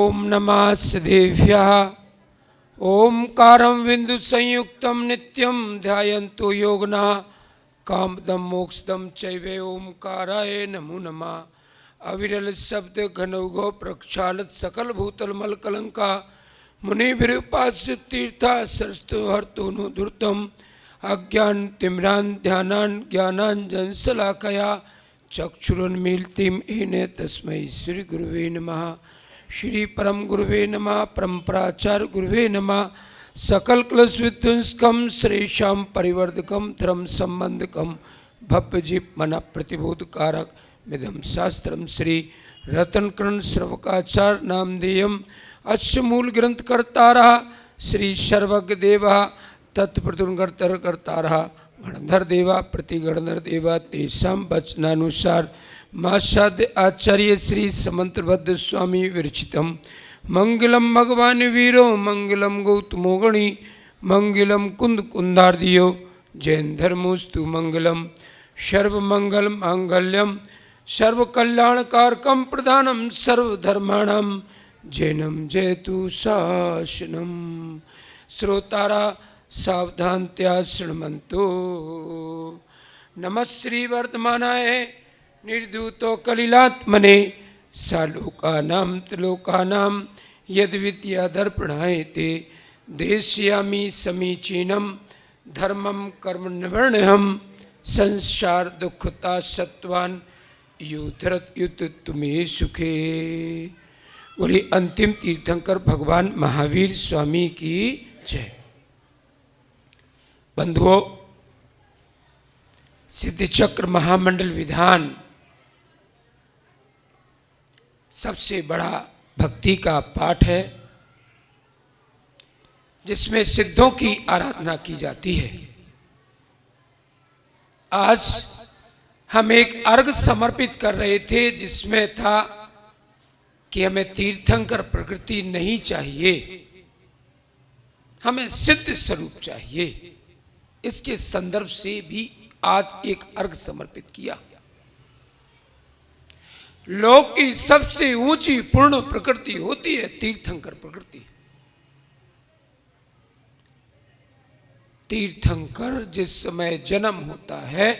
ओम नमः सदेभ्यः। ओंकारं बिंदु संयुक्तं नित्यं ध्यायन्तो योगिनः कामदं मोक्षदं चैव ओंकाराय नमो नमः। अविरल शब्द घनौघो प्रक्षालित सकल भूतल मल कलंका मुनिभिरुपास्य तीर्था सरस्तु हर्तोनु धूर्तम अज्ञान तिम्रान ध्यानान ज्ञानांजन शलाकया चक्षुरुन्मीलितं येन तस्मै श्री गुरुवे नमः। श्री परम गुरुवे नमः। परम्पराचार्य गुरुवे नमः। सकल क्लेश विध्वंसकम श्रेषां परिवर्धकम धर्म संबंधकम भव्यजीव मन प्रतिबोधकारक मिदम शास्त्रम श्री रत्नकर्ण श्रवकाचार्य नामधेयम अश्वमूल ग्रंथकर्तारः श्री सर्वज्ञ देवः तत्प्रदुर्गर्तर कर्तारः गणधर देवा प्रतिगणधर देवा तेषां वचनानुसार मासाद्य आचार्य श्री समंतभद्र स्वामी विरचितम मंगलम भगवान वीरो मंगलम गौतमो गणी मंगलम कुंद कुंदार्दियो जैन धर्मोस्तु मंगलम सर्वमंगल मांगल्यम सर्वकल्याणकारकम प्रधानम सर्वधर्माणाम जैनम जयतु शासनम। श्रोतारा सावधानतया शृण्वन्तु। नमः श्री वर्तमानाय निर्धूतो कलिलात्मने सालोकानां त्रिलोकानां यद्विद्यादर्पणायते देशयामि समीचीनं धर्मं कर्म निवर्णयं संसार दुःखता सत्वान् युद्धरत युद्ध तुम्हें सुखे। बोले अंतिम तीर्थंकर भगवान महावीर स्वामी की जय। बंधुओं, सिद्धचक्र महामंडल विधान सबसे बड़ा भक्ति का पाठ है जिसमें सिद्धों की आराधना की जाती है। आज हम एक अर्घ समर्पित कर रहे थे जिसमें था कि हमें तीर्थंकर प्रकृति नहीं चाहिए, हमें सिद्ध स्वरूप चाहिए। इसके संदर्भ से भी आज एक अर्घ समर्पित किया। लोक की सबसे ऊंची पूर्ण प्रकृति होती है तीर्थंकर प्रकृति। तीर्थंकर जिस समय जन्म होता है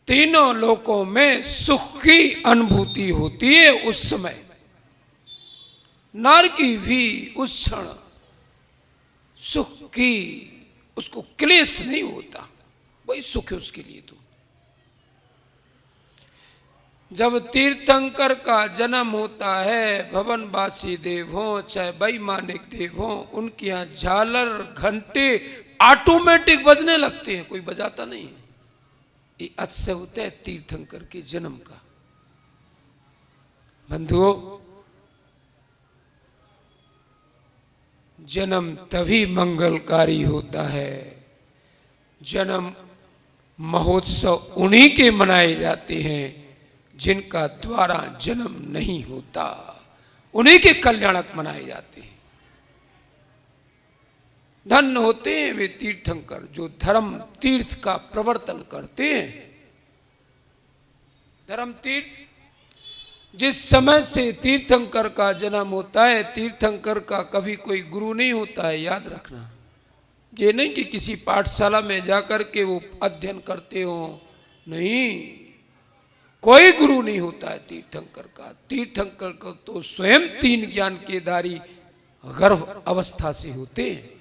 तीनों लोकों में सुख की अनुभूति होती है। उस समय नर की भी उस क्षण सुख की उसको क्लेश नहीं होता, वही सुख है उसके लिए। तो जब तीर्थंकर का जन्म होता है भवनवासी देव हो चाहे वैमानिक देव हो, उनके यहाँ झालर घंटे ऑटोमेटिक बजने लगते हैं, कोई बजाता नहीं है। ये अतिशय होता है तीर्थंकर के जन्म का। बंधुओं, जन्म तभी मंगलकारी होता है, जन्म महोत्सव उन्हीं के मनाए जाते हैं जिनका द्वारा जन्म नहीं होता, उन्हीं के कल्याणक मनाए जाते हैं। धन्य होते हैं वे तीर्थंकर जो धर्म तीर्थ का प्रवर्तन करते हैं। धर्म तीर्थ जिस समय से तीर्थंकर का जन्म होता है, तीर्थंकर का कभी कोई गुरु नहीं होता है, याद रखना। ये नहीं कि किसी पाठशाला में जाकर के वो अध्ययन करते हो, नहीं, कोई गुरु नहीं होता है तीर्थंकर का। तीर्थंकर को तो स्वयं तीन ज्ञान के धारी गर्भ अवस्था से होते हैं।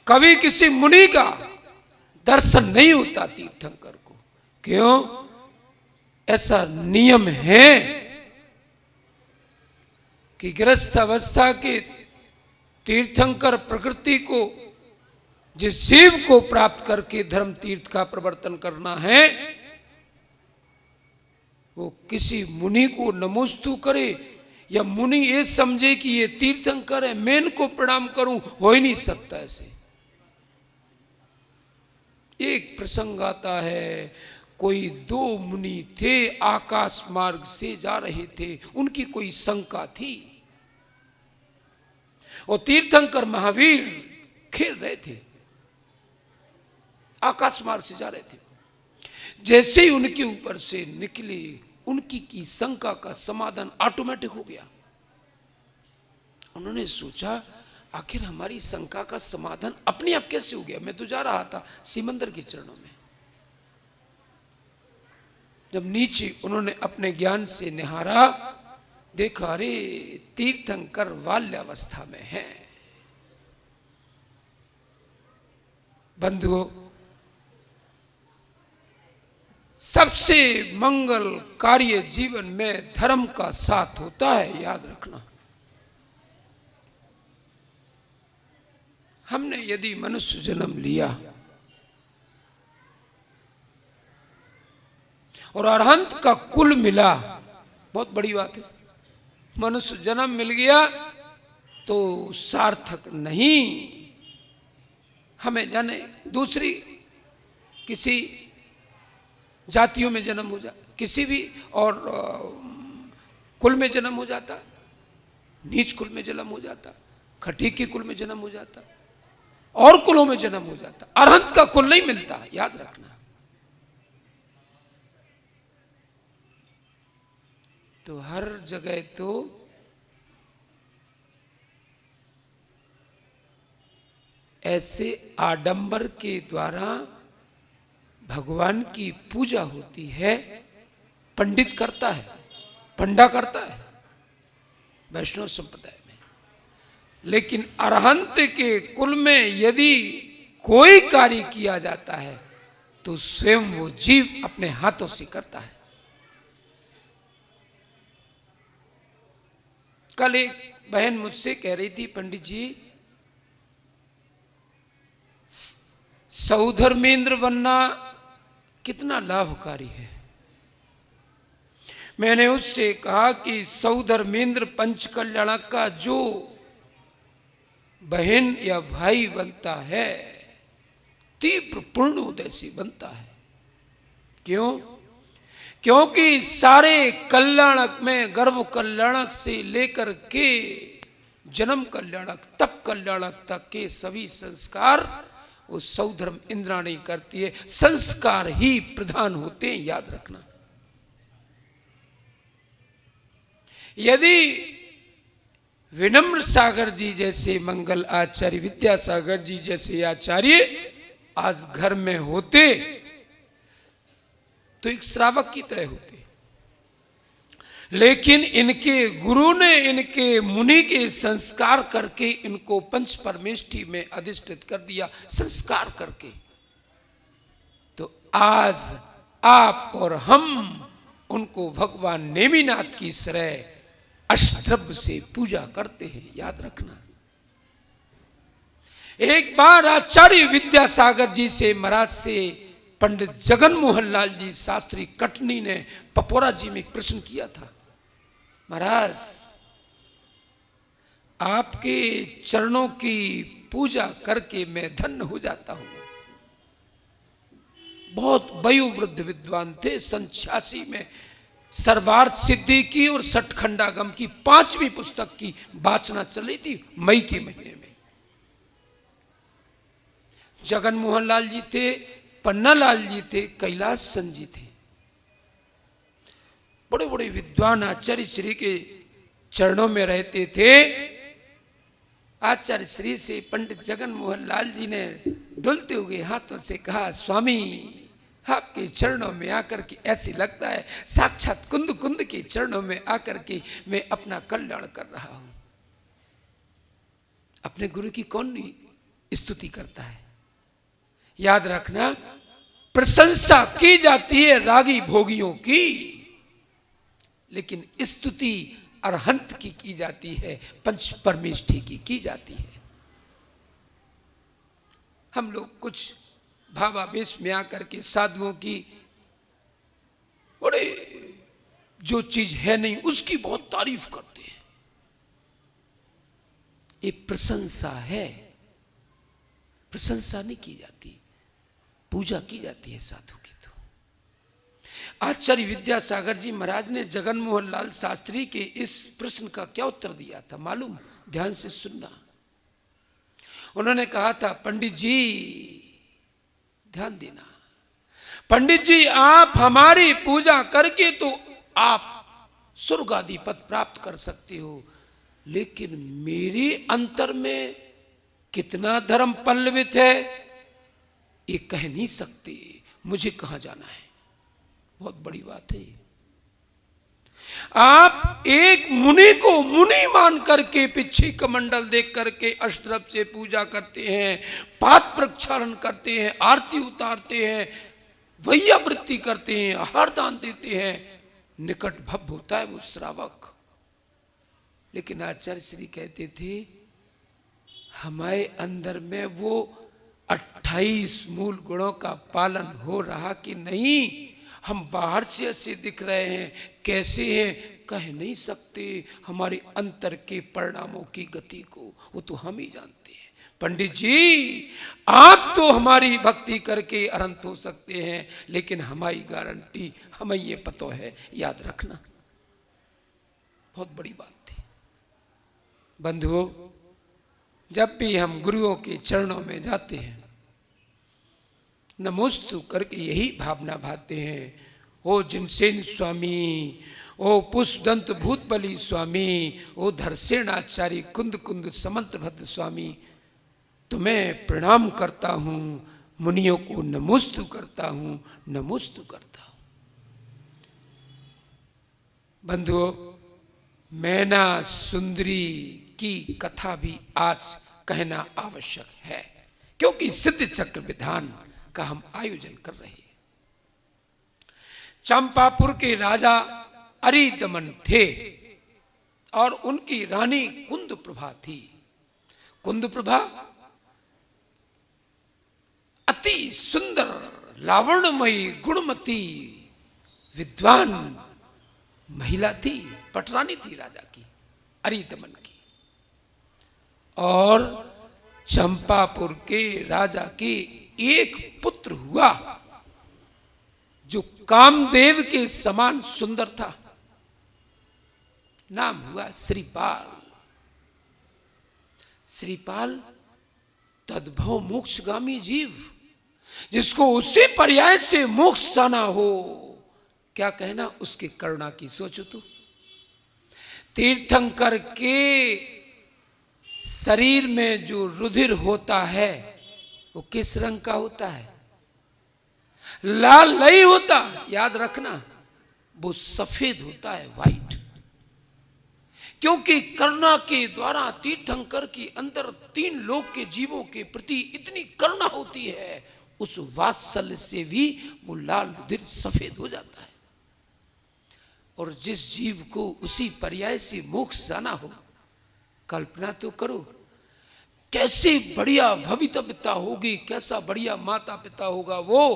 कभी किसी मुनि का दर्शन नहीं होता तीर्थंकर को। क्यों? ऐसा नियम है कि गृहस्थ अवस्था के तीर्थंकर प्रकृति को जिस जीव को प्राप्त करके धर्म तीर्थ का प्रवर्तन करना है, वो किसी मुनि को नमोस्तु करे या मुनि ये समझे कि ये तीर्थंकर है मैं इनको प्रणाम करूं, हो ही नहीं सकता ऐसे। एक प्रसंग आता है, कोई दो मुनि थे, आकाश मार्ग से जा रहे थे, उनकी कोई शंका थी और तीर्थंकर महावीर खेल रहे थे, आकाश मार्ग से जा रहे थे। जैसे ही उनके ऊपर से निकले उनकी की शंका का समाधान ऑटोमेटिक हो गया। उन्होंने सोचा आखिर हमारी शंका का समाधान अपने आप कैसे हो गया, मैं तो जा रहा था सिमंदर के चरणों में। जब नीचे उन्होंने अपने ज्ञान से निहारा, देखा अरे तीर्थंकर बाल्यावस्था में है। बंधुओं, सबसे मंगल कार्य जीवन में धर्म का साथ होता है, याद रखना। हमने यदि मनुष्य जन्म लिया और अरहंत का कुल मिला, बहुत बड़ी बात है। मनुष्य जन्म मिल गया तो सार्थक नहीं। हमें जाने दूसरी किसी जातियों में जन्म हो जाता, किसी भी और कुल में जन्म हो जाता, नीच कुल में जन्म हो जाता, खटीक के कुल में जन्म हो जाता, और कुलों में जन्म हो जाता, अरहंत का कुल नहीं मिलता, याद रखना। तो हर जगह तो ऐसे आडंबर के द्वारा भगवान की पूजा होती है। पंडित करता है, पंडा करता है वैष्णव संप्रदाय में, लेकिन अरहंत के कुल में यदि कोई कार्य किया जाता है तो स्वयं वो जीव अपने हाथों से करता है। कल एक बहन मुझसे कह रही थी, पंडित जी सौधर्मेंद्र बनना कितना लाभकारी है। मैंने उससे कहा कि सौधर्मेंद्र पंचकल्याणक का जो बहन या भाई बनता है तीव्र पूर्णोदय से बनता है। क्यों? क्योंकि सारे कल्याणक में गर्भ कल्याणक से लेकर के जन्म कल्याणक तप कल्याणक तक के सभी संस्कार वो सौधर्म इंद्राणी करती है। संस्कार ही प्रधान होते हैं, याद रखना। यदि विनम्र सागर जी जैसे मंगल आचार्य, विद्यासागर जी जैसे आचार्य आज घर में होते तो एक श्रावक की तरह होते, लेकिन इनके गुरु ने इनके मुनि के संस्कार करके इनको पंच परमेष्ठी में अधिष्ठित कर दिया, संस्कार करके। तो आज आप और हम उनको भगवान नेमिनाथ की तरह अष्टद्रव्य से पूजा करते हैं, याद रखना। एक बार आचार्य विद्यासागर जी से, महाराज से पंडित जगन मोहन लाल जी शास्त्री कटनी ने पपोरा जी में एक प्रश्न किया था, महाराज आपके चरणों की पूजा करके मैं धन्य हो जाता हूं। बहुत वयोवृद्ध विद्वान थे, 86 में सर्वार्थ सिद्धि की और सठखंडागम की 5वीं पुस्तक की वाचना चली थी मई के महीने में। जगन मोहन लाल जी थे, पन्ना लाल जी थे, कैलाश सन जी थे, बड़े बड़े विद्वान आचार्य श्री के चरणों में रहते थे। आचार्य श्री से पंडित जगन मोहन लाल जी ने डुलते हुए हाथों से कहा, स्वामी आपके चरणों में आकर के ऐसे लगता है साक्षात कुंद कुंद के चरणों में आकर के मैं अपना कल्याण कर रहा हूं। अपने गुरु की कौन स्तुति करता है? याद रखना, प्रशंसा की जाती है रागी भोगियों की, लेकिन स्तुति अरहंत की जाती है, पंच परमेष्ठी की जाती है। हम लोग कुछ भावावेश में आकर के साधुओं की बड़े जो चीज है नहीं उसकी बहुत तारीफ करते हैं। ये प्रशंसा है, प्रशंसा नहीं की जाती, पूजा की जाती है साधु की। तो आचार्य विद्यासागर जी महाराज ने जगन मोहन लाल शास्त्री के इस प्रश्न का क्या उत्तर दिया था मालूम? ध्यान से सुनना। उन्होंने कहा था, पंडित जी ध्यान देना, पंडित जी आप हमारी पूजा करके तो आप स्वर्ग आदि पद प्राप्त कर सकते हो, लेकिन मेरे अंतर में कितना धर्म पल्लवित है ये कह नहीं सकते। मुझे कहां जाना है, बहुत बड़ी बात है। आप एक मुनि को मुनि मान करके पिछी कमंडल देख करके अष्टद्रव से पूजा करते हैं, पाद प्रक्षालन करते हैं, आरती उतारते हैं, वैयावृत्ति करते हैं, आहार दान देते हैं, निकट भव होता है वो श्रावक। लेकिन आचार्य श्री कहते थे हमारे अंदर में वो 28 मूल गुणों का पालन हो रहा कि नहीं। हम बाहर से ऐसे दिख रहे हैं, कैसे हैं कह नहीं सकते। हमारे अंतर के परिणामों की गति को वो तो हम ही जानते हैं। पंडित जी आप तो हमारी भक्ति करके अनंत हो सकते हैं, लेकिन हमारी गारंटी हमें ये पता है, याद रखना। बहुत बड़ी बात थी। बंधुओं, जब भी हम गुरुओं के चरणों में जाते हैं, नमोस्तु करके यही भावना भाते हैं, ओ जिनसेन स्वामी, ओ पुष्पदंत भूतबली स्वामी, ओ धरसेनाचार्य कुंद कुंद समंत भद्र स्वामी, तुम्हें प्रणाम करता हूं, मुनियों को नमोस्तु करता हूं, नमोस्तु करता हूं। बंधुओं, मैना सुंदरी की कथा भी आज कहना आवश्यक है, क्योंकि सिद्ध चक्र विधान का हम आयोजन कर रहे हैं। चंपापुर के राजा अरिदमन थे और उनकी रानी कुंद प्रभा थी। कुंद प्रभा अति सुंदर, लावण्यमयी, गुणमती, विद्वान महिला थी, पटरानी थी राजा की, अरिदमन की। और चंपापुर के राजा के एक पुत्र हुआ जो कामदेव के समान सुंदर था। नाम हुआ श्रीपाल। श्रीपाल तद्भव मोक्षगामी जीव, जिसको उसी पर्याय से मोक्ष जाना हो। क्या कहना उसके करुणा की, सोचो तो। तीर्थंकर के शरीर में जो रुधिर होता है वो किस रंग का होता है? लाल नहीं होता, याद रखना, वो सफेद होता है, व्हाइट। क्योंकि करुणा के द्वारा तीर्थंकर के अंदर 3 लोक के जीवों के प्रति इतनी करुणा होती है, उस वात्सल्य से भी वो लाल रुधिर सफेद हो जाता है। और जिस जीव को उसी पर्याय से मोक्ष जाना हो, कल्पना तो करो कैसे बढ़िया भवितव्यता होगी, कैसा बढ़िया माता पिता होगा वो,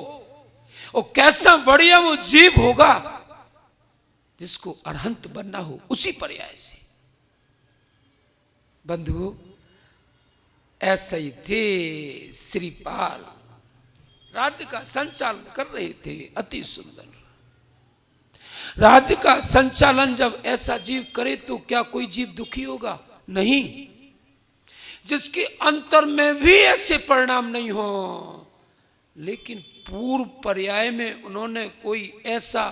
और कैसा बढ़िया वो जीव होगा जिसको अरहंत बनना हो उसी पर्याय से। बंधुओं, ऐसे ही थे श्रीपाल, राज्य का संचालन कर रहे थे, अति सुंदर। राज्य का संचालन जब ऐसा जीव करे तो क्या कोई जीव दुखी होगा? नहीं। जिसके अंतर में भी ऐसे परिणाम नहीं हो, लेकिन पूर्व पर्याय में उन्होंने कोई ऐसा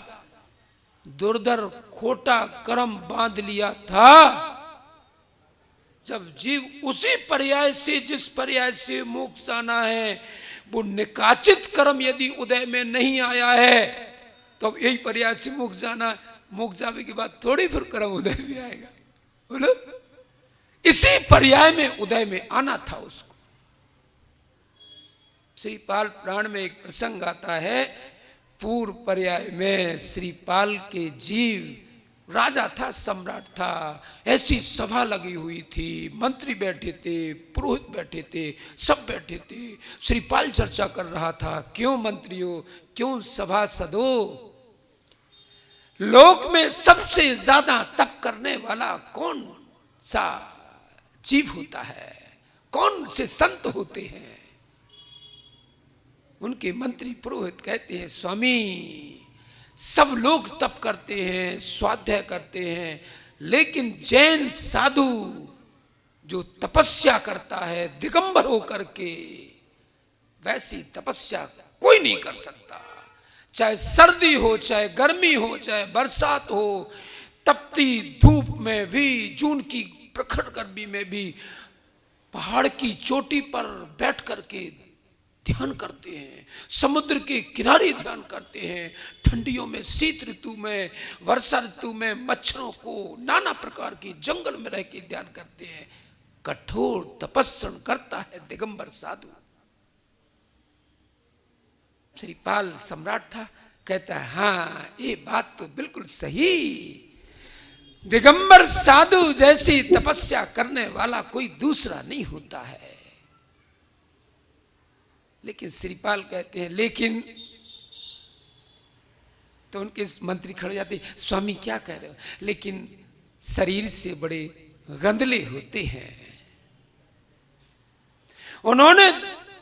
दुर्धर खोटा कर्म बांध लिया था, जब जीव उसी पर्याय से, जिस पर्याय से मोक्ष आना है, वो निकाचित कर्म यदि उदय में नहीं आया है, तो यही पर्याय से मोक्ष जाना, मोक्ष जाने के बाद थोड़ी फिर कर्म उदय भी आएगा। बोलो, इसी पर्याय में उदय में आना था उसको। श्रीपाल पुराण में एक प्रसंग आता है, पूर्व पर्याय में श्रीपाल के जीव राजा था, सम्राट था, ऐसी सभा लगी हुई थी, मंत्री बैठे थे, पुरोहित बैठे थे, सब बैठे थे। श्रीपाल चर्चा कर रहा था, क्यों मंत्रियों, क्यों सभासदों, लोक में सबसे ज्यादा तप करने वाला कौन सा जीव होता है, कौन से संत होते हैं? उनके मंत्री पुरोहित कहते हैं, स्वामी सब लोग तप करते हैं, स्वाध्याय करते हैं, लेकिन जैन साधु जो तपस्या करता है दिगंबर होकर के, वैसी तपस्या कोई नहीं कर सकता। चाहे सर्दी हो, चाहे गर्मी हो, चाहे बरसात हो, तपती धूप में भी, जून की प्रखर गर्मी में भी पहाड़ की चोटी पर बैठ करके ध्यान करते हैं, समुद्र के किनारे ध्यान करते हैं, ठंडियों में, शीत ऋतु में, वर्षा ऋतु में मच्छरों को नाना प्रकार के जंगल में रह के ध्यान करते हैं। कठोर तपस्सन करता है दिगंबर साधु। श्रीपाल सम्राट था, कहता है हाँ ये बात तो बिल्कुल सही, दिगंबर साधु जैसी तपस्या करने वाला कोई दूसरा नहीं होता है। लेकिन श्रीपाल कहते हैं लेकिन, तो उनके मंत्री खड़े जाते, स्वामी क्या कह रहे हो, लेकिन शरीर से बड़े गंदले होते हैं। उन्होंने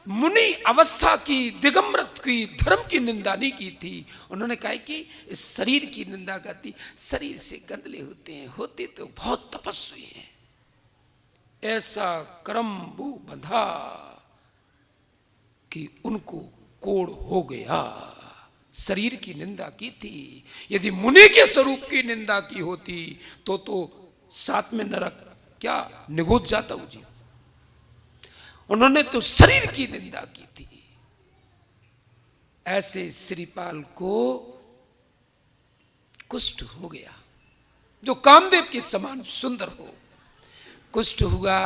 मुनि अवस्था की, दिगंबरत की, धर्म की निंदा नहीं की थी। उन्होंने कहा कि इस शरीर की निंदा करती, शरीर से गंदले होते हैं, होते तो बहुत तपस्वी हैं। ऐसा कर्म वो बंधा कि उनको कोढ़ हो गया। शरीर की निंदा की थी, यदि मुनि के स्वरूप की निंदा की होती तो साथ में नरक क्या निगोद जाता हूं जी। उन्होंने तो शरीर की निंदा की थी। ऐसे श्रीपाल को कुष्ठ हो गया, जो कामदेव के समान सुंदर हो। कुष्ठ हुआ,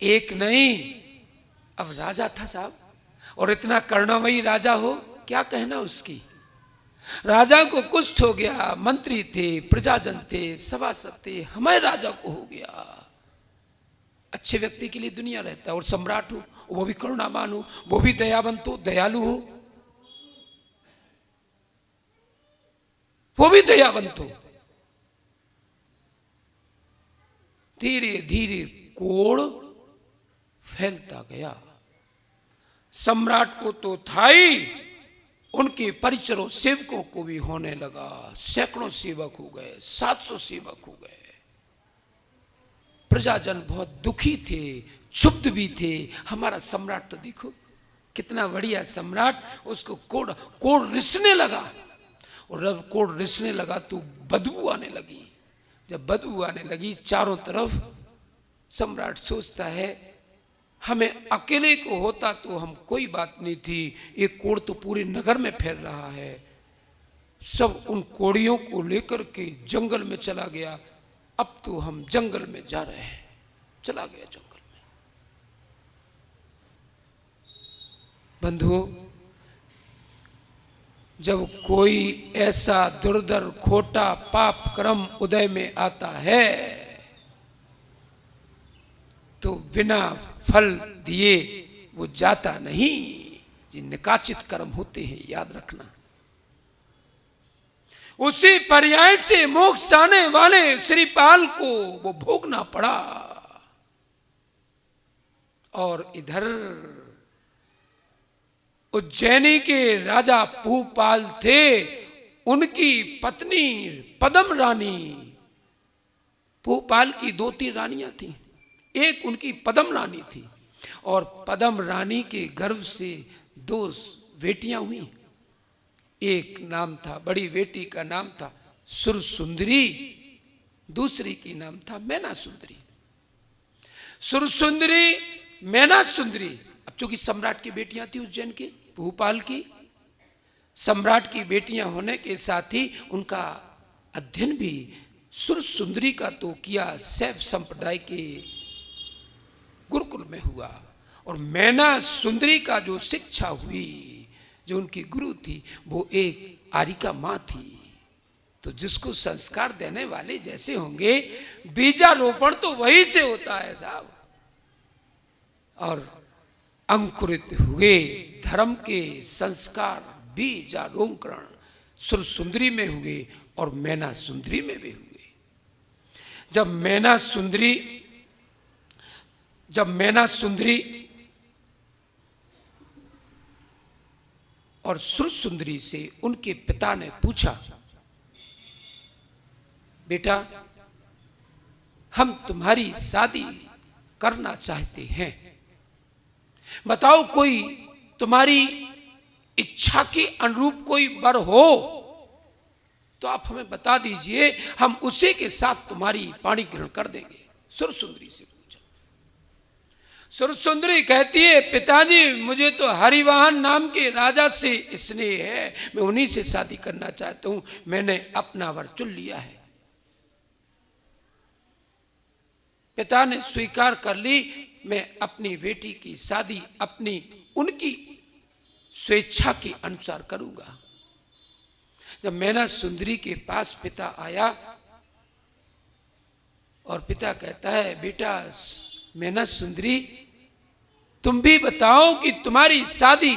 एक नहीं, अब राजा था साहब, और इतना करुणामयी राजा हो, क्या कहना उसकी। राजा को कुष्ठ हो गया, मंत्री थे, प्रजाजन थे, सभासद थे, हमारे राजा को हो गया। अच्छे व्यक्ति के लिए दुनिया रहता है, और सम्राट हो, वो भी करुणावान हो, वो भी दयावंत हो, दयालु हो, वो भी दयावंत हो। धीरे धीरे कोढ़ फैलता गया। सम्राट को तो था ही, उनके परिचरों सेवकों को भी होने लगा। सैकड़ों सेवक हो गए, 700 सेवक हो गए। प्रजाजन बहुत दुखी थे, क्षुब्ध भी थे। हमारा सम्राट तो देखो कितना बढ़िया सम्राट, उसको कोढ़ रिसने लगा, और जब कोढ़ रिसने लगा तो बदबू आने लगी। जब बदबू आने लगी चारों तरफ, सम्राट सोचता है हमें अकेले को होता तो हम कोई बात नहीं थी, एक कोढ़ तो पूरे नगर में फैल रहा है। सब उन कोढ़ियों को लेकर के जंगल में चला गया। अब तो हम जंगल में जा रहे हैं। चला गया जंगल में। बंधुओं, जब कोई ऐसा दुर्धर खोटा पाप कर्म उदय में आता है तो बिना फल दिए वो जाता नहीं। ये निकाचित कर्म होते हैं, याद रखना। उसी पर्याय से मोक्ष जाने वाले श्रीपाल को वो भोगना पड़ा। और इधर उज्जैनी के राजा भूपाल थे, उनकी पत्नी पद्म रानी। भूपाल की 2-3 रानियां थी, एक उनकी पद्म रानी थी, और पद्म रानी के गर्भ से 2 बेटियां हुई। एक नाम था, बड़ी बेटी का नाम था सुरसुंदरी, दूसरी की नाम था मैना सुंदरी। सुरसुंदरी, मैना सुंदरी, अब चूंकि सम्राट की बेटियां थी उज्जैन की, भूपाल की, सम्राट की बेटियां होने के साथ ही उनका अध्ययन भी सुरसुंदरी का तो किया शैव संप्रदाय के गुरुकुल में हुआ, और मैना सुंदरी का जो शिक्षा हुई, जो उनकी गुरु थी, वो एक आरिका माँ थी। तो जिसको संस्कार देने वाले जैसे होंगे, बीजारोपण तो वही से होता है साहब। और अंकुरित हुए धर्म के संस्कार बीजारोपण सुरसुंदरी में हुए और मैना सुंदरी में भी हुए। जब मैना सुंदरी और सुरसुंदरी से उनके पिता ने पूछा, बेटा हम तुम्हारी शादी करना चाहते हैं, बताओ कोई तुम्हारी इच्छा के अनुरूप कोई वर हो तो आप हमें बता दीजिए, हम उसी के साथ तुम्हारी वाणी ग्रहण कर देंगे। सुरसुंदरी से पूछा। सुरसुंदरी कहती है, पिताजी मुझे तो हरिवाहन नाम के राजा से स्नेह है, मैं उन्हीं से शादी करना चाहता हूं, मैंने अपना वर चुन लिया है। पिता ने स्वीकार कर ली, मैं अपनी बेटी की शादी अपनी उनकी स्वेच्छा के अनुसार करूंगा। जब मैना सुंदरी के पास पिता आया और पिता कहता है, बेटा मैना सुंदरी तुम भी बताओ कि तुम्हारी शादी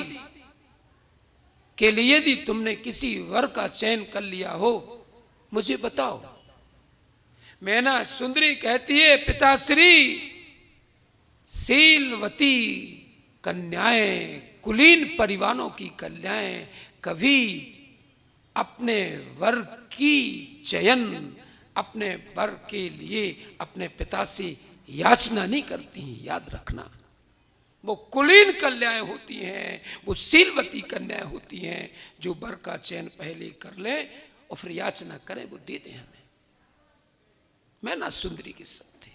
के लिए यदि तुमने किसी वर का चयन कर लिया हो मुझे बताओ। मैना सुंदरी कहती है, पिताश्री शीलवती कन्याएं, कुलीन परिवारों की कन्याएं कभी अपने वर की चयन अपने वर के लिए अपने पिता से याचना नहीं करती हैं, याद रखना। वो कुलीन कन्याएं होती हैं, वो शीलवती कन्याएं होती हैं जो वर का चयन पहले कर लें और फिर याचना करें, वो दे दें हमें। मैना सुंदरी के शब्द थे।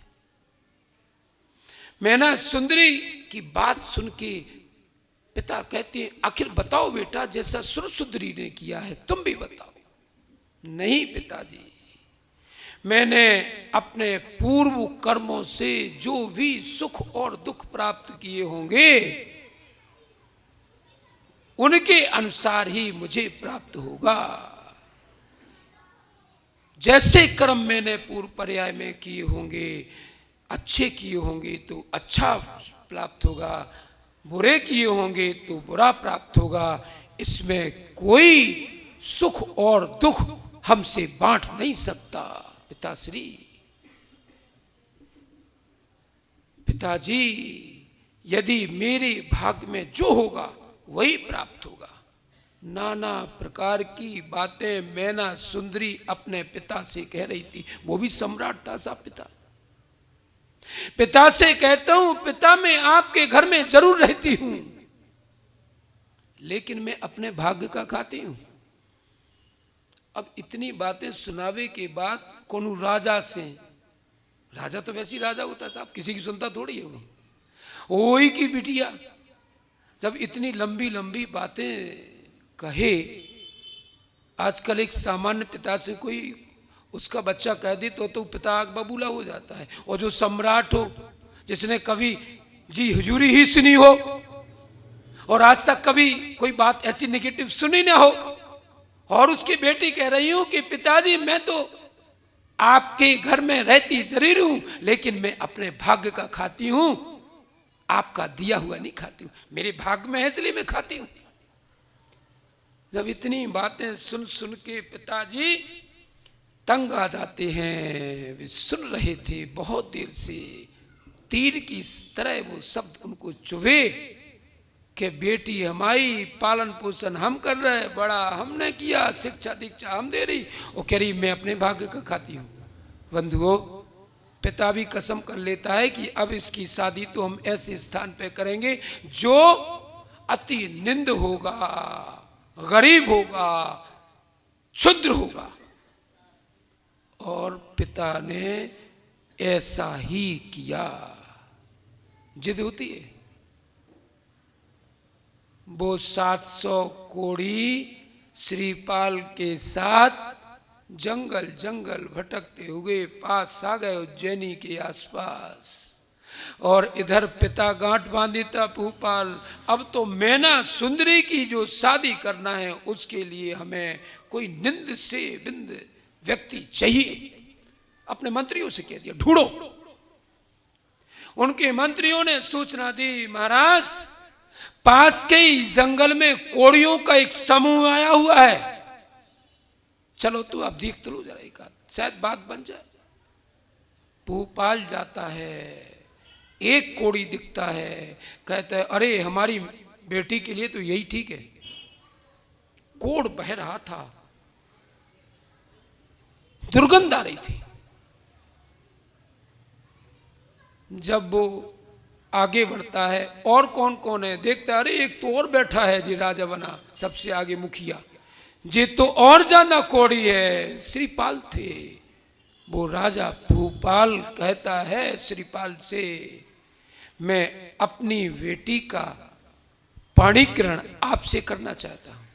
मैना सुंदरी की बात सुन के पिता कहते हैं, आखिर बताओ बेटा, जैसा सुरसुंदरी ने किया है तुम भी बताओ। नहीं पिताजी, मैंने अपने पूर्व कर्मों से जो भी सुख और दुख प्राप्त किए होंगे उनके अनुसार ही मुझे प्राप्त होगा। जैसे कर्म मैंने पूर्व पर्याय में किए होंगे, अच्छे किए होंगे तो अच्छा प्राप्त होगा, बुरे किए होंगे तो बुरा प्राप्त होगा। इसमें कोई सुख और दुख हमसे बांट नहीं सकता पिताश्री। पिताजी यदि मेरे भाग्य में जो होगा वही प्राप्त होगा। नाना प्रकार की बातें मैना सुंदरी अपने पिता से कह रही थी। वो भी सम्राट था सा पिता। पिता से कहता हूं, पिता मैं आपके घर में जरूर रहती हूं लेकिन मैं अपने भाग्य का खाती हूं। अब इतनी बातें सुनावे के बाद कोनो राजा से, राजा तो वैसी राजा होता साहब, किसी की सुनता थोड़ी है वो, ओई की बिटिया जब इतनी लंबी लंबी बातें कहे। आजकल एक सामान्य पिता से कोई उसका बच्चा कह दे तो पिता आग बबूला हो जाता है। और जो सम्राट हो, जिसने कभी जी हुजूरी ही सुनी हो और आज तक कभी कोई बात ऐसी नेगेटिव सुनी ना हो, और उसकी बेटी कह रही हूं कि पिताजी मैं तो आपके घर में रहती जरूर हूं लेकिन मैं अपने भाग्य का खाती हूं, आपका दिया हुआ नहीं खाती हूं, मेरे भाग्य में है इसलिए मैं खाती हूं। जब इतनी बातें सुन सुन के पिताजी तंग आ जाते हैं। वे सुन रहे थे बहुत देर से, तीर की तरह वो शब्द उनको चुभे कि बेटी हमारी, पालन पोषण हम कर रहे, बड़ा हमने किया, शिक्षा दीक्षा हम दे रही, वो कह रही मैं अपने भाग्य का खाती हूँ। बंधुओं, पिता भी कसम कर लेता है कि अब इसकी शादी तो हम ऐसे स्थान पे करेंगे जो अति निंद होगा, गरीब होगा, क्षुद्र होगा। और पिता ने ऐसा ही किया। जिद होती है। वो 700 कोड़ी श्रीपाल के साथ जंगल जंगल भटकते हुए पास आ गए उज्जैनी के आसपास। और इधर पिता गांठ बांधे था भूपाल, अब तो मैना सुंदरी की जो शादी करना है उसके लिए हमें कोई निंद से बिंद व्यक्ति चाहिए। अपने मंत्रियों से कह दिया ढूंढो। उनके मंत्रियों ने सूचना दी, महाराज पास के ही जंगल में कोड़ियों का एक समूह आया हुआ है, चलो तू अब देख तो लो जरा एक आध, शायद बात बन जाए। भूपाल जाता है, एक कोड़ी दिखता है, कहता है अरे हमारी बेटी के लिए तो यही ठीक है। कोड़ बह रहा था, दुर्गंध आ रही थी। जब वो आगे बढ़ता है, और कौन कौन है देखता है, अरे एक तो और बैठा है जी राजा बना सबसे आगे मुखिया, ये तो और ज्यादा कौड़ी है। श्रीपाल थे, वो राजा भूपाल कहता है श्रीपाल से, मैं अपनी बेटी का पाणी ग्रहण आपसे करना चाहता हूं।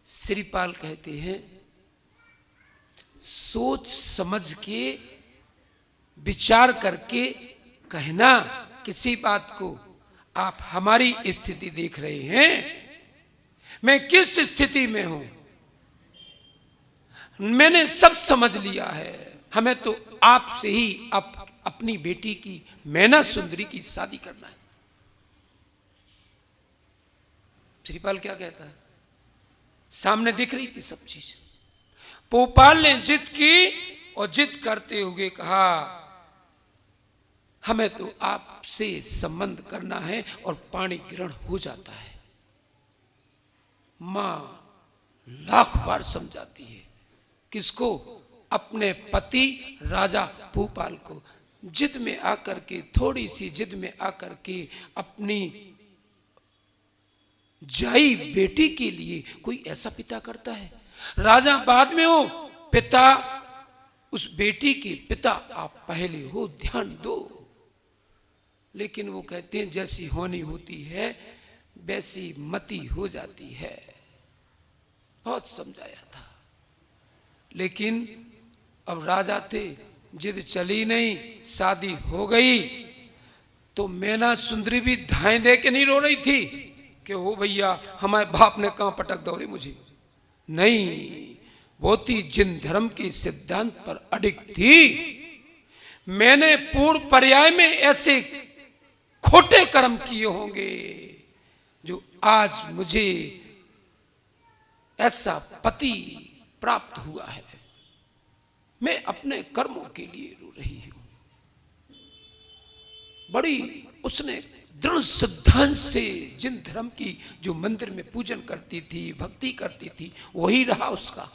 श्रीपाल कहते हैं सोच समझ के विचार करके कहना किसी बात को। आप हमारी स्थिति देख रहे हैं, मैं किस स्थिति में हूं, मैंने सब समझ लिया है, हमें तो आपसे ही अपनी बेटी की मैना सुंदरी की शादी करना है। श्रीपाल क्या कहता है, सामने दिख रही थी सब चीज। भोपाल ने जिद की और जिद करते हुए कहा हमें तो आपसे संबंध करना है, और पाणी ग्रहण हो जाता है। मां लाख बार समझाती है, किसको, अपने पति राजा भूपाल को। जिद में आकर के, थोड़ी सी जिद में आकर के अपनी जाई बेटी के लिए कोई ऐसा पिता करता है। राजा बाद में हो, पिता उस बेटी के पिता आप पहले हो, ध्यान दो। लेकिन वो कहते हैं जैसी होनी होती है वैसी मति हो जाती है। बहुत समझाया था, लेकिन अब राजा थे, जिद चली नहीं, शादी हो गई। तो मैना सुंदरी भी धाएं दे के नहीं रो रही थी कि हो भैया हमारे बाप ने कहां पटक दौड़ी मुझे, नहीं, वो थी जिन धर्म के सिद्धांत पर अडिग थी। मैंने पूर्व पर्याय में ऐसे खोटे कर्म किए होंगे जो आज मुझे ऐसा पति प्राप्त हुआ है, मैं अपने कर्मों के लिए रो रही हूं। बड़ी उसने दृढ़ सिद्धांत से जिन धर्म की जो मंदिर में पूजन करती थी, भक्ति करती थी, वही रहा उसका।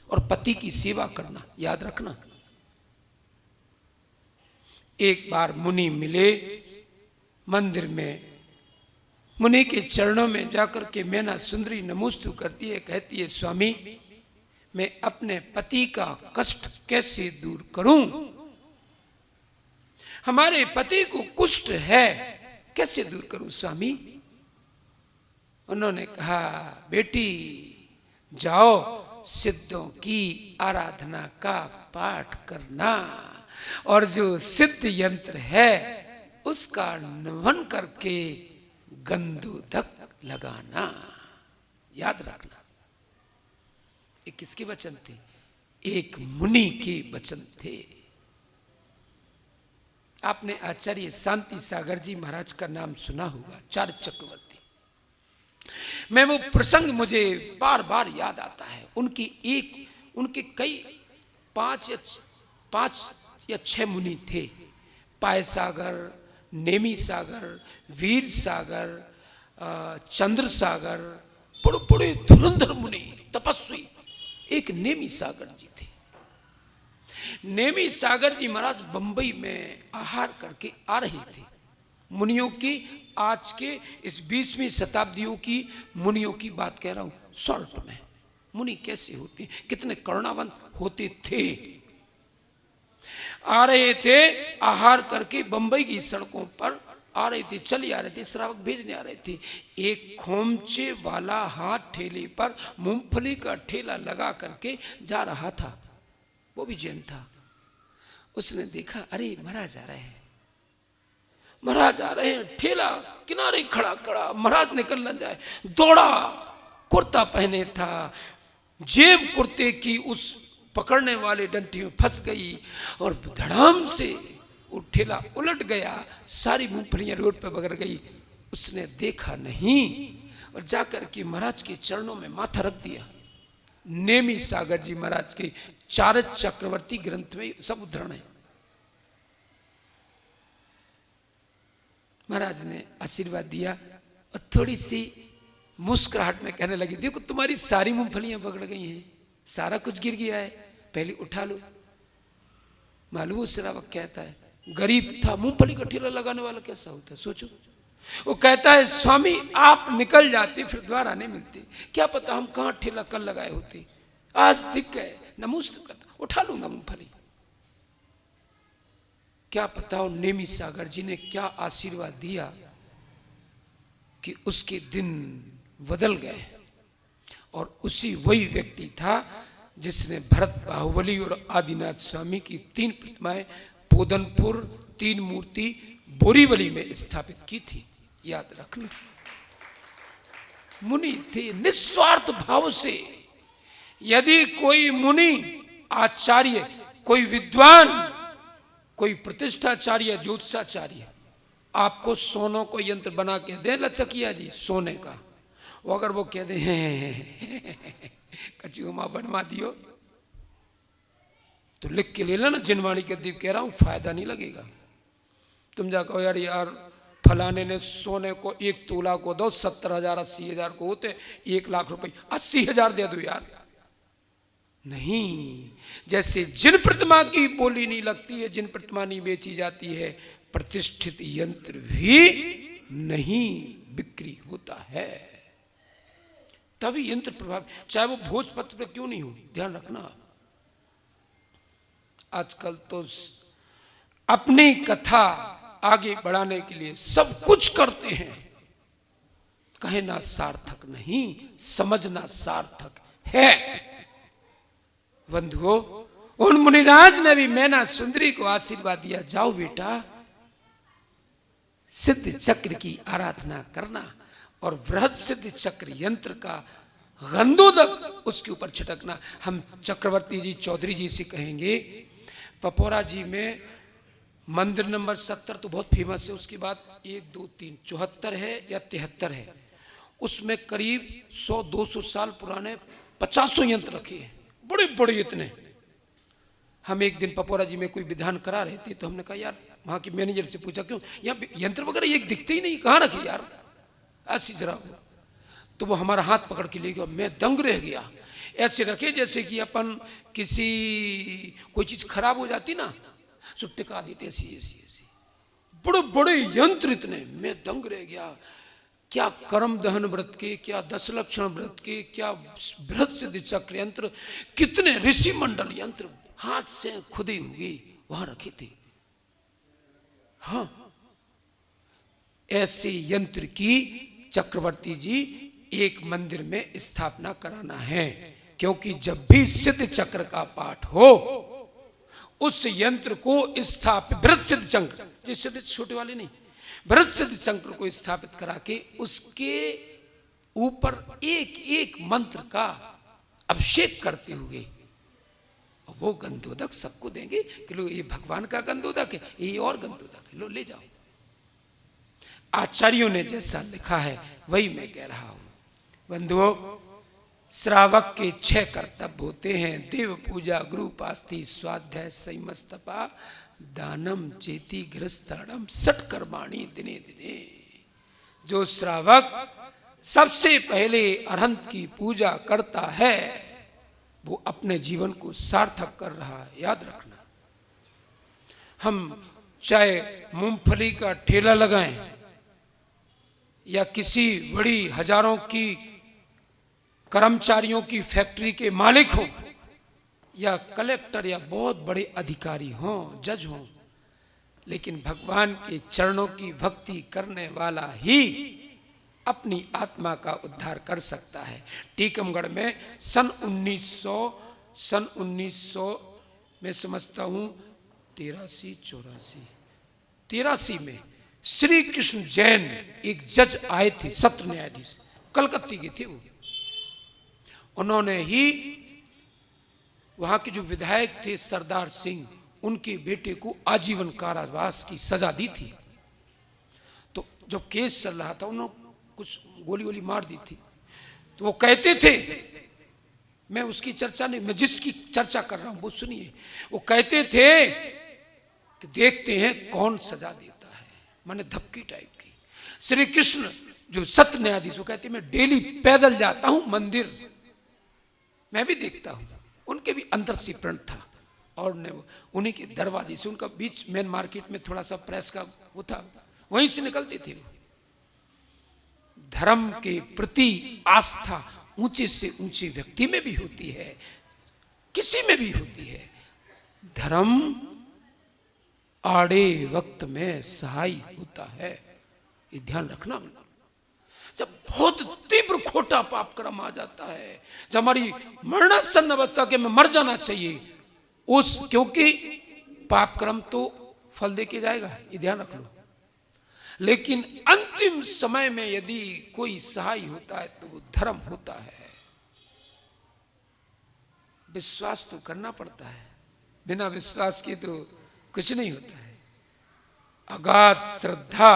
और पति की सेवा करना, याद रखना। एक बार मुनि मिले मंदिर में, मुनि के चरणों में जाकर के मैना सुंदरी नमोस्तु करती है, कहती है स्वामी मैं अपने पति का कष्ट कैसे दूर करूं, हमारे पति को कुष्ठ है, कैसे दूर करूं स्वामी। उन्होंने कहा बेटी जाओ सिद्धों की आराधना का पाठ करना, और जो सिद्ध यंत्र है उसका नमन करके गंधोदक लगाना। याद रखना, ये किसके वचन थे, एक मुनि के वचन थे। आपने आचार्य शांति सागर जी महाराज का नाम सुना होगा, चार चक्रवर्ती। मैं वो प्रसंग मुझे बार बार याद आता है। उनके कई पांच या छह मुनि थे। पाय सागर, नेमी सागर, वीर सागर, चंद्र सागर, बड़े बड़े धुरंधर मुनि तपस्वी। एक नेमी सागर जी थे। नेमी सागर जी महाराज बंबई में आहार करके आ रहे थे। मुनियों की, आज के इस 20वीं शताब्दियों की मुनियों की बात कह रहा हूं, शॉर्ट में। मुनि कैसे होते, कितने करुणावंत होते थे। आ रहे थे आहार करके, बंबई की सड़कों पर आ रहे थे, चले आ रहे थे, श्रावक भेजने आ रहे थे। एक खोमचे वाला हाथ ठेले पर मूंगफली का ठेला लगा करके जा रहा था, वो भी जैन था। उसने देखा अरे महाराज आ रहे हैं, महाराज आ रहे हैं, ठेला किनारे खड़ा खड़ा, महाराज निकल न जाए, दौड़ा। कुर्ता पहने था, जेब कुर्ते की उस पकड़ने वाले डंठी में फंस गई और धड़ाम से वो ठेला उलट गया, सारी मूंगफलियां रोड पर बगर गई। उसने देखा नहीं और जाकर के महाराज के चरणों में माथा रख दिया। नेमी सागर जी महाराज के चार चक्रवर्ती ग्रंथ में सब उद्धरण है। महाराज ने आशीर्वाद दिया और थोड़ी सी मुस्कुराहट में कहने लगी, देखो तुम्हारी सारी मूंगफलियां पकड़ गई हैं, सारा कुछ गिर गया है, पहले उठा लो। मालूम श्रावक कहता है गरीब था, मूंगफली का ठेला लगाने वाला कैसा होता है सोचो। वो कहता है स्वामी आप निकल जाते फिर दोबारा नहीं मिलते, क्या पता हम कहाँ ठेला कल लगाए होते, आज दिख गए, नमस्ते करता उठा लूंगा मूंगफली। क्या पता उन नेमी सागर जी ने क्या आशीर्वाद दिया कि उसके दिन बदल गए। और उसी वही व्यक्ति था जिसने भरत बाहुबली और आदिनाथ स्वामी की 3 प्रतिमाएं पोदनपुर 3 मूर्ति बोरीवली में स्थापित की थी, याद रखना। मुनि थे निस्वार्थ भाव से। यदि कोई मुनि आचार्य, कोई विद्वान, कोई प्रतिष्ठाचार्य, ज्योतिषाचार्य आपको सोनों को यंत्र बना के दे, लचकिया जी सोने का, वो अगर वो कह दे कचू मां बनवा दियो, तो लिख के ले लेना, जिनवाणी के दीप कह रहा हूं, फायदा नहीं लगेगा। तुम जा कहो यार फलाने ने सोने को 1 तोला को दो, 70,000 80,000 को होते, 1 लाख रुपए 80,000 दे दो यार। नहीं, जैसे जिन प्रतिमा की बोली नहीं लगती है, जिन प्रतिमा नहीं बेची जाती है, प्रतिष्ठित यंत्र भी नहीं बिक्री होता है। तभी यंत्र प्रभाव, चाहे वो भोजपत्र पे क्यों नहीं हो, ध्यान रखना। आजकल तो अपनी कथा आगे बढ़ाने के लिए सब कुछ करते हैं, कहना सार्थक नहीं, समझना सार्थक है। बंधुओं, उन मुनिराज ने भी मैना सुंदरी को आशीर्वाद दिया, जाओ बेटा सिद्ध चक्र की आराधना करना और वृहद सिद्ध चक्र यंत्र का गंधोदक उसके ऊपर छिटकना। हम चक्रवर्ती जी चौधरी जी से कहेंगे, पपोरा जी में मंदिर नंबर 70 तो बहुत फेमस है, उसके बाद 1 2 3 74 है या 73 है, उसमें करीब 100-200 साल पुराने 50 यंत्र रखे हैं, बड़े बड़े इतने। हम एक दिन पपोरा जी में कोई विधान करा रहे थे, तो हमने कहा यार, वहां के मैनेजर से पूछा क्यों यहाँ यंत्र वगैरह एक दिखते ही नहीं, कहाँ रखे यार ऐसी जरा। तो वो हमारा हाथ पकड़ के ले गया, मैं दंग रह गया। ऐसे रखे जैसे कि अपन किसी कोई चीज खराब हो जाती ना, सो टिका देते ऐसी ऐसी ऐसी, बड़े बड़े यंत्र इतने, मैं दंग रह गया। क्या कर्म दहन व्रत के, क्या 10 लक्षण व्रत के, क्या बृहद सिद्ध चक्र यंत्र, कितने ऋषि मंडल यंत्र हाथ से खुदी हुई वहां रखी थी। हाँ, ऐसे यंत्र की चक्रवर्ती जी एक मंदिर में स्थापना कराना है, क्योंकि जब भी सिद्ध चक्र का पाठ हो उस यंत्र को स्थापित, बृहद सिद्ध चक्र, जिस सिद्ध छोटे वाले नहीं, बृहद सिद्ध चक्र को स्थापित करा के उसके ऊपर एक एक मंत्र का अभिषेक करते हुए वो गंधोदक सबको देंगे कि लो ये भगवान का गंधोदक है, ये और गंधोदक है, लो ले जाओ। आचार्यों ने जैसा लिखा है वही मैं कह रहा हूं। बंधुओं, श्रावक के 6 कर्तव्य होते हैं, देव पूजा, गुरु उपासना, स्वाध्याय, संयमस्तपा, दानम चेति गृहस्थानम सटकर्माणि दिने दिने। जो श्रावक सबसे पहले अरहंत की पूजा करता है वो अपने जीवन को सार्थक कर रहा है, याद रखना। हम चाहे मूंगफली का ठेला लगाएं या किसी बड़ी हजारों की कर्मचारियों की फैक्ट्री के मालिक हों या कलेक्टर या बहुत बड़े अधिकारी हों, जज हों, लेकिन भगवान के चरणों की भक्ति करने वाला ही अपनी आत्मा का उद्धार कर सकता है। टीकमगढ़ में सन 1900 में समझता हूं 83 में श्री कृष्ण जैन एक जज आए थे, सत्र न्यायाधीश, कलकत्ते के थे वो। उन्होंने ही वहां के जो विधायक थे सरदार सिंह, उनके बेटे को आजीवन कारावास की सजा दी थी। तो जब केस चल रहा था उन्होंने कुछ गोली वोली मार दी थी। तो वो कहते थे, मैं उसकी चर्चा नहीं, मैं जिसकी चर्चा कर रहा हूं वो सुनिए। वो कहते थे कि देखते हैं कौन सजा देता है, माने धपकी टाइप की। श्री कृष्ण जो सत्य न्यायाधीश, वो कहते मैं डेली पैदल जाता हूं मंदिर, मैं भी देखता हूं। उनके भी अंदर से प्रण था और ने उन्हीं के दरवाजे से, उनका बीच मेन मार्केट में थोड़ा सा प्रेस का वो था, वहीं से निकलते थे वो। धर्म के प्रति आस्था ऊंचे से ऊंचे व्यक्ति में भी होती है, किसी में भी होती है। धर्म आड़े वक्त में सहाय होता है, ये ध्यान रखना। जब बहुत तीव्र खोटा पाप कर्म आ जाता है, जब हमारी मरणासन अवस्था के में मर जाना चाहिए उस, क्योंकि पाप कर्म तो फल दे के जाएगा, ये ध्यान रख लो। लेकिन अंतिम समय में यदि कोई सहाय होता है तो वो धर्म होता है। विश्वास तो करना पड़ता है, बिना विश्वास के तो कुछ नहीं होता है। अगाध श्रद्धा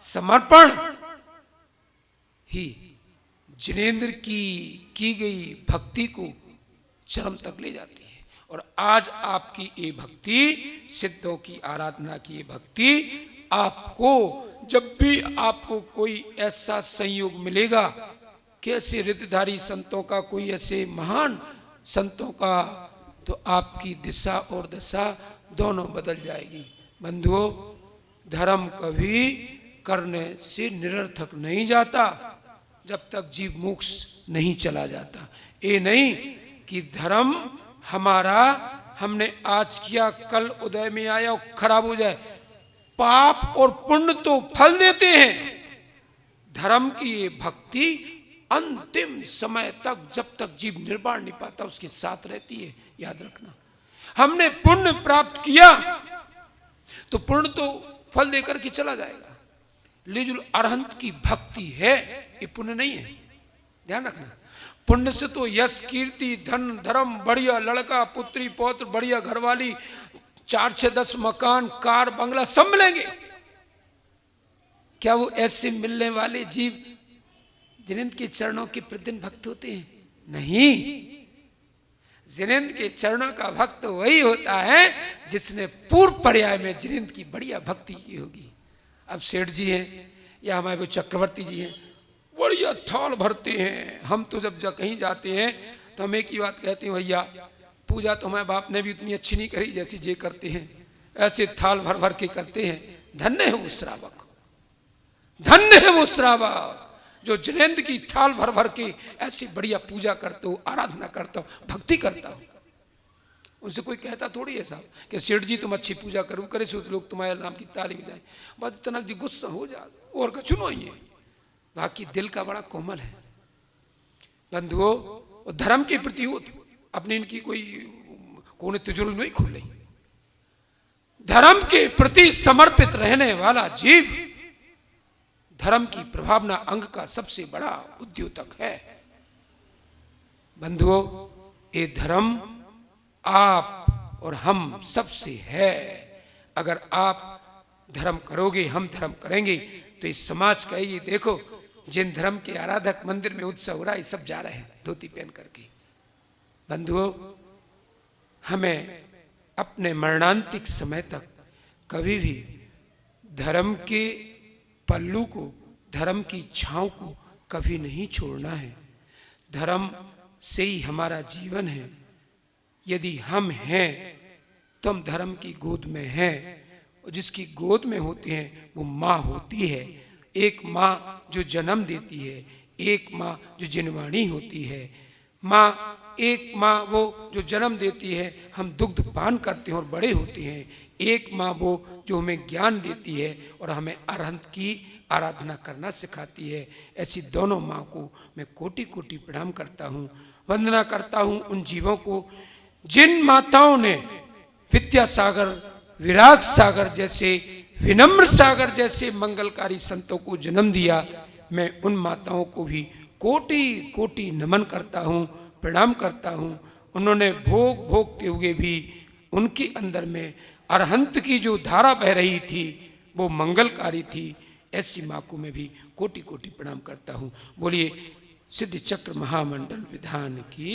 समर्पण ही जिनेंद्र की गई भक्ति को चरम तक ले जाती है। और आज आपकी ये भक्ति, सिद्धों की आराधना की ये भक्ति, आपको जब भी आपको कोई ऐसा संयोग मिलेगा कि ऐसे रिद्धधारी संतों का, कोई ऐसे महान संतों का, तो आपकी दिशा और दशा दोनों बदल जाएगी। बंधुओं, धर्म कभी करने से निरर्थक नहीं जाता जब तक जीव मोक्ष नहीं चला जाता। ये नहीं कि धर्म हमारा हमने आज किया कल उदय में आया और खराब हो जाए। पाप और पुण्य तो फल देते हैं, धर्म की ये भक्ति अंतिम समय तक, जब तक जीव निर्वाण नहीं पाता, उसके साथ रहती है। याद रखना, हमने पुण्य प्राप्त किया तो पुण्य तो फल देकर के चला जाएगा, लेकिन अरहंत की भक्ति है, ये पुण्य नहीं है। ध्यान रखना, पुण्य से तो यश कीर्ति धन धर्म, बढ़िया लड़का पुत्री पौत्र, बढ़िया घरवाली, 4-6-10 मकान कार बंगला सब मिलेंगे। क्या वो ऐसे मिलने वाले जीव जिनेंद्र के चरणों के प्रतिदिन भक्त होते हैं? नहीं, जिनेंद्र के चरणों का भक्त वही होता है जिसने पूर्व पर्याय में जिनेंद्र की बढ़िया भक्ति की होगी। अब सेठ जी हैं या हमारे वो चक्रवर्ती जी हैं, बढ़िया थाल भरते हैं। हम तो जब कहीं जाते हैं तो हम एक ही बात कहते हैं, भैया पूजा तो हमारे बाप ने भी उतनी अच्छी नहीं करी जैसी जे करते हैं, ऐसे थाल भर भर के करते हैं। धन्य है वो श्रावक, धन्य है वो श्रावक जो जिनेंद्र की थाल भर भर के ऐसी बढ़िया पूजा करते हो, आराधना करता हो, भक्ति करता हो। उनसे कोई कहता थोड़ी है साहब कि सेठ जी तुम अच्छी पूजा करो, करे सो लोग तुम्हारे नाम की ताली बजाएं, बस इतना जी गुस्सा हो जा और कछु नहीं है। बाकी दिल का बड़ा कोमल है। बंधुओं, धर्म के प्रति हो तो अपनी इनकी कोई कोने तिजोरी नहीं खुल रही। धर्म के प्रति समर्पित रहने वाला जीव धर्म की प्रभावना अंग का सबसे बड़ा उद्योतक है। बंधुओं, ये धर्म आप और हम सबसे है। अगर आप धर्म करोगे, हम धर्म करेंगे, तो इस समाज का ये देखो, जिन धर्म के आराधक मंदिर में उत्सव हो रहा है, सब जा रहे हैं धोती पहन करके। बंधुओं, हमें अपने मरणांतिक समय तक कभी भी धर्म के पल्लू को, धर्म की छांव को कभी नहीं छोड़ना है। धर्म से ही हमारा जीवन है। यदि हम हैं तो हम धर्म की गोद में हैं, और जिसकी गोद में होते हैं वो माँ होती है। एक माँ जो जन्म देती है, एक माँ जो जिनवाणी होती है। माँ, एक माँ वो जो जन्म देती है, हम दुग्ध पान करते हैं और बड़े होते हैं। एक माँ वो जो हमें ज्ञान देती है और हमें अरहंत की आराधना करना सिखाती है। ऐसी दोनों माँ को मैं कोटि कोटि प्रणाम करता हूँ, वंदना करता हूँ उन जीवों को जिन माताओं ने विद्यासागर, विराग सागर जैसे, विनम्र सागर जैसे मंगलकारी संतों को जन्म दिया। मैं उन माताओं को भी कोटि कोटि नमन करता हूँ, प्रणाम करता हूँ। उन्होंने भोग भोगते हुए भी उनके अंदर में अरहंत की जो धारा बह रही थी वो मंगलकारी थी। ऐसी माँ को मैं भी कोटि कोटि प्रणाम करता हूँ। बोलिए सिद्ध चक्र महामंडल विधान की।